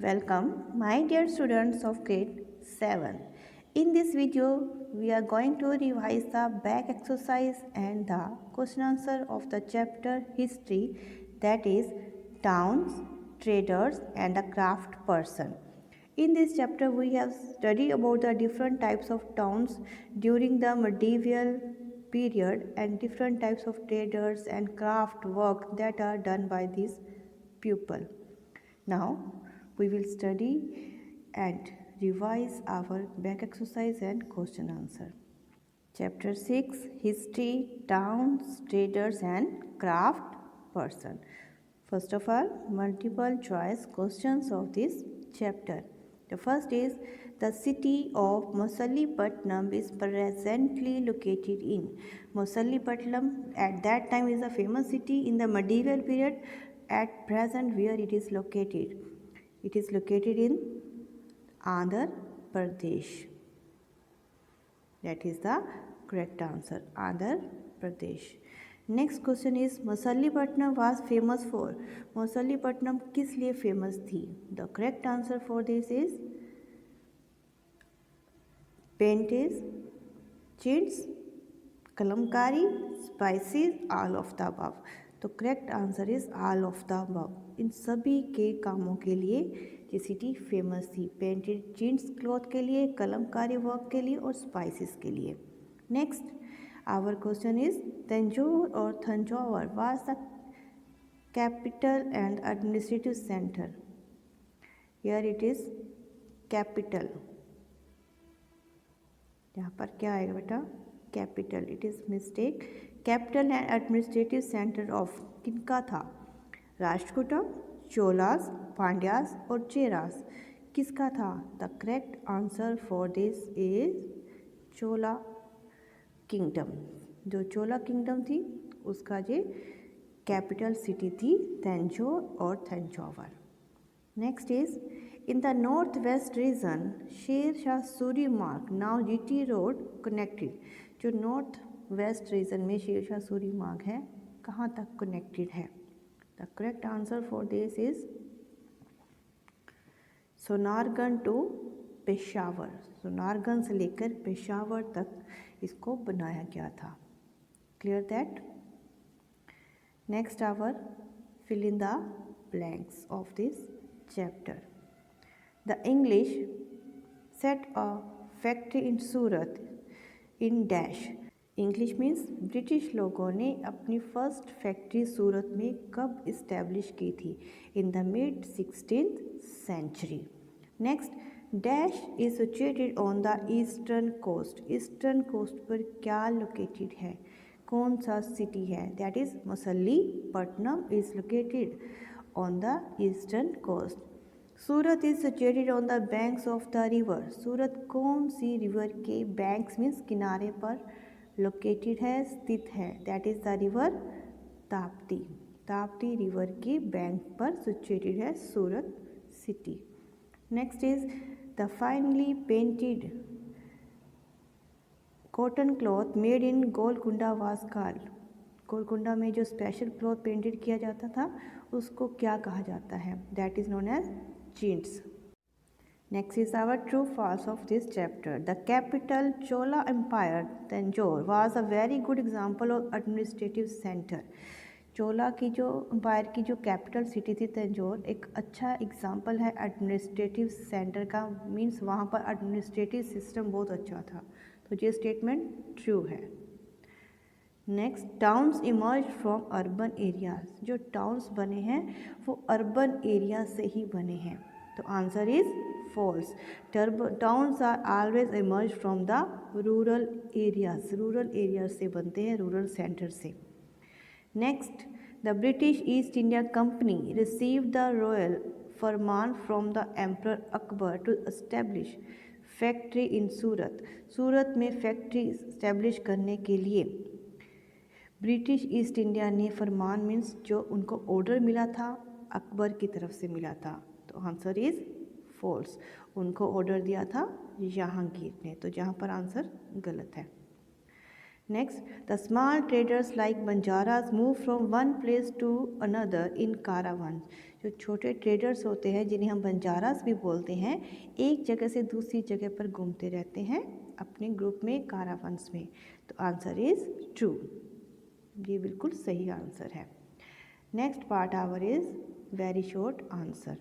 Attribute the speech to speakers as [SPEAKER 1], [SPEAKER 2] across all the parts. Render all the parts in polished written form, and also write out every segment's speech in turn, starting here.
[SPEAKER 1] Welcome, my dear students of grade 7. In this video, we are going to revise the back exercise and the question answer of the chapter History, that is, Towns, Traders, and the Craft Person. In this chapter, we have studied about the different types of towns during the medieval period and different types of traders and craft work that are done by these people. Now, we will study and revise our back exercise and question answer. Chapter 6 History, Towns, Traders, and Craft Person. First of all, multiple choice questions of this chapter. The first is the city of Mosalipatnam is presently located in. Mosalipatnam at that time is a famous city in the medieval period. At present, where it is located? It is located in Andhra Pradesh. That is the correct answer, Andhra Pradesh. Next question is Mosalipatnam was famous for. Mosalipatnam किस लिए famous थी? The correct answer for this is painted, chintz, kalamkari, spices, all of the above. तो correct answer is all of the above. इन सभी के कामों के लिए ये सिटी फेमस थी. पेंटेड चिंट्स क्लॉथ के लिए, कलमकारी वर्क के लिए और स्पाइसेस के लिए. Next our question is Tanjore और Thanjavur was the capital and administrative centre. Here it is capital. यहाँ पर क्या आएगा बेटा? Capital. It is mistake. Capital and administrative centre of किनका था? राष्ट्रकूटम, चोलास, पांड्यास और चेरास. किसका था? The correct answer for this is Chola kingdom. जो चोला किंगडम थी उसका ये कैपिटल सिटी थी तंजौर और Thanjavur. Next is in the northwest region, Sher Shah Suri Marg, now GT Road connected. जो नॉर्थ वेस्ट रीजन में शेर शाह सूरी मार्ग है, कहाँ तक कनेक्टेड है? The correct answer for this is Sonarganj to Peshawar. Sonarganj से लेकर पेशावर तक इसको बनाया गया था. Clear that? Next our fill in the blanks of this chapter. The English set a factory in Surat in dash. English means British लोगों ने अपनी फर्स्ट फैक्ट्री सूरत में कब इस्टेब्लिश की थी? In the mid 16th century. Next dash is situated on the eastern coast. Eastern coast पर क्या located है? कौन सा सिटी है? That is Masulipatnam is located on the eastern coast. Surat is situated on the banks of the river. Surat कौन सी river के banks means किनारे पर लोकेटेड है, स्थित है? That is the river Tapti. Tapti river के बैंक पर सिचुएटेड है सूरत city. Next is the finally painted cotton cloth made in Golconda was called. Golconda में जो स्पेशल क्लॉथ पेंटेड किया जाता था उसको क्या कहा जाता है? That is known as chintz. Next is our true false of this chapter. The capital Chola Empire, Tanjore, was a very good example of administrative center. चोला की जो एम्पायर की जो कैपिटल सिटी थी तंजौर एक अच्छा एग्जाम्पल है एडमिनिस्ट्रेटिव सेंटर का. Means वहाँ पर एडमिनिस्ट्रेटिव सिस्टम बहुत अच्छा था. तो ये स्टेटमेंट ट्रू है. Next towns emerge from urban areas. जो टाउन्स बने हैं वो अर्बन एरिया से ही बने हैं. तो answer is false. Towns are always emerge from the rural areas. Rural areas से बनते हैं, रूरल सेंटर से. Next the British East India Company receive the royal farman from the emperor Akbar to establish factory in Surat. Surat में factory establish करने के लिए British East India ने फरमान means जो उनको ऑर्डर मिला था अकबर की तरफ से मिला था. तो आंसर इज फॉल्स. उनको ऑर्डर दिया था जहांगीर ने. तो जहाँ पर आंसर गलत है. Next, the small traders like banjaras move from one place to another in caravans. जो छोटे ट्रेडर्स होते हैं जिन्हें हम बंजारास भी बोलते हैं, एक जगह से दूसरी जगह पर घूमते रहते हैं अपने ग्रुप में, कारावंस में. तो आंसर इज ट्रू. ये बिल्कुल सही आंसर है. Next part our is very short answer.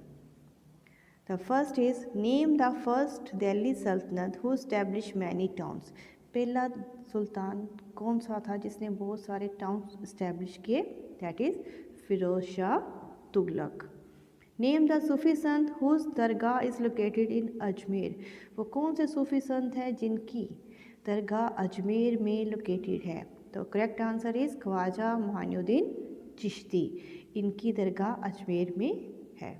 [SPEAKER 1] The first is name the first Delhi सल्तनत हु एस्टैब्लिश मैनी टाउन्स. पहला सुल्तान कौन सा था जिसने बहुत सारे टाउन्स इस्टेब्लिश किए? That is Firoz Shah Tughlaq. Name the Sufi sant whose dargah is located in Ajmer. वो कौन से सूफी संत हैं जिनकी दरगाह अजमेर में लोकेटेड है? तो correct answer is Khwaja Moinuddin Chishti. इनकी दरगाह अजमेर में है.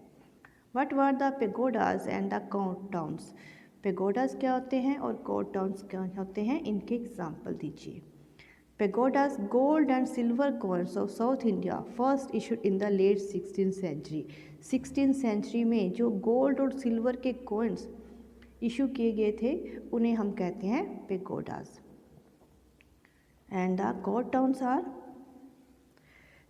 [SPEAKER 1] What were the pagodas and the court towns. Pagodas क्या होते हैं और कोर्ट टाउन्स क्या होते हैं? इनके एग्जाम्पल दीजिए. Pagodas gold and silver coins of South India first issued in the late 16th century. 16th century में जो गोल्ड और सिल्वर के कॉइन्स इशू किए गए थे उन्हें हम कहते हैं pagodas. And the court towns are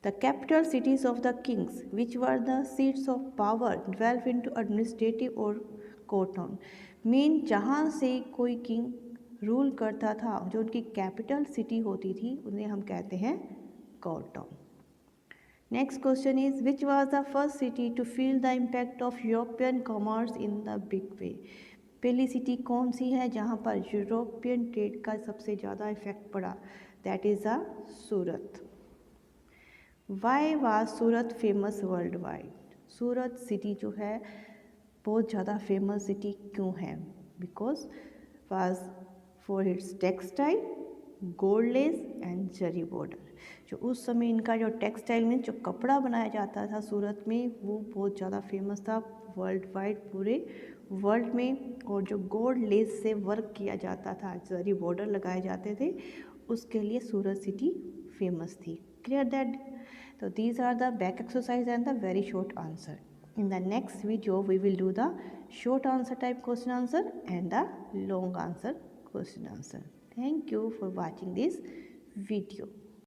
[SPEAKER 1] the capital cities of the kings, which were the seats of power, developed into administrative or court town. Main जहाँ से कोई किंग रूल करता था, जो उनकी कैपिटल सिटी होती थी, उन्हें हम कहते हैं court town. Next question is which was the first city to feel the impact of European commerce in the big way. पहली सिटी कौन सी है जहाँ पर यूरोपियन ट्रेड का सबसे ज़्यादा इफेक्ट पड़ा? That is the Surat. Why was Surat famous world wide. Surat city जो है बहुत ज़्यादा फेमस सिटी क्यों है? Because was for its textile, gold less and zari border. जो उस समय इनका जो टेक्सटाइल में जो कपड़ा बनाया जाता था सूरत में, वो बहुत ज़्यादा फेमस था वर्ल्ड वाइड, पूरे वर्ल्ड में. और जो गोल्ड लेस से वर्क किया जाता था, जरी बॉर्डर लगाए जाते थे, उसके लिए सूरत सिटी फेमस थी. Clear that? So these are the back exercise and the very short answer. In the next video we will do the short answer type question answer and the long answer question answer. Thank you for watching this video.